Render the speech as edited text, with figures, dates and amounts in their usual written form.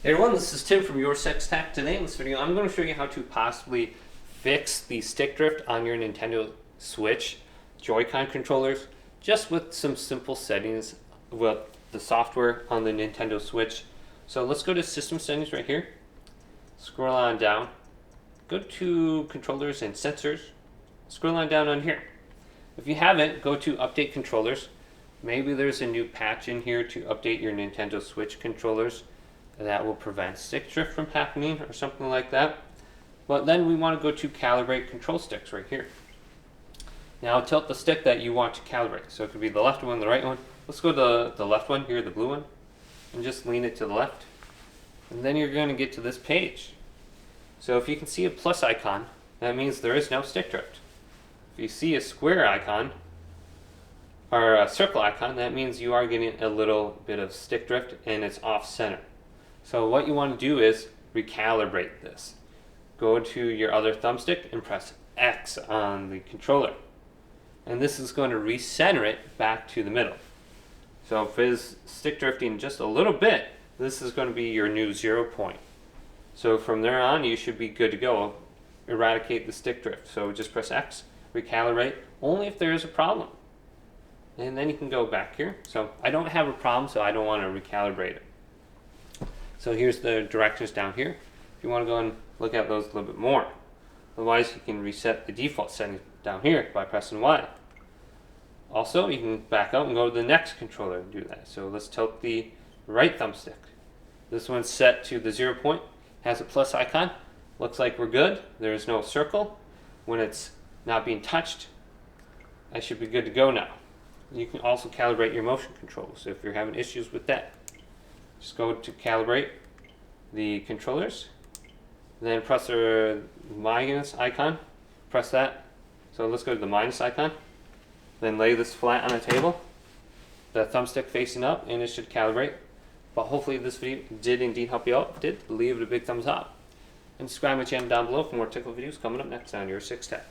Hey everyone, this is Tim from Your Six Tech. Today in this video, I'm going to show you how to possibly fix the stick drift on your Nintendo Switch Joy-Con controllers just with some simple settings with the software on the Nintendo Switch. So let's go to System Settings right here. Scroll on down. Go to Controllers and Sensors. Scroll on down on here. If you haven't, go to Update Controllers. Maybe there's a new patch in here to update your Nintendo Switch controllers that will prevent stick drift from happening or something like that. But then we want to go to Calibrate Control Sticks right here. Now tilt the stick that you want to calibrate. So it could be the left one, the right one. Let's go to the left one here, the blue one, and just lean it to the left. And then you're going to get to this page. So if you can see a plus icon, that means there is no stick drift. If you see a square icon, or a circle icon, that means you are getting a little bit of stick drift and it's off center. So what you want to do is recalibrate this. Go to your other thumbstick and press X on the controller. And this is going to recenter it back to the middle. So if it is stick drifting just a little bit, this is going to be your new 0 point. So from there on, you should be good to go. Eradicate the stick drift. So just press X, recalibrate, only if there is a problem. And then you can go back here. So I don't have a problem, so I don't want to recalibrate it. So here's the directions down here. If you want to go and look at those a little bit more. Otherwise, you can reset the default settings down here by pressing Y. Also, you can back out and go to the next controller and do that. So let's tilt the right thumbstick. This one's set to the 0 point. Has a plus icon. Looks like we're good. There's no circle. When it's not being touched, I should be good to go now. You can also calibrate your motion controls if you're having issues with that. Just go to calibrate the controllers, then press the minus icon, press that. So let's go to the minus icon, then lay this flat on a table, the thumbstick facing up, and it should calibrate. But hopefully this video did indeed help you out. If it did, leave it a big thumbs up. And subscribe to my channel down below for more technical videos coming up next on Your Six Tech.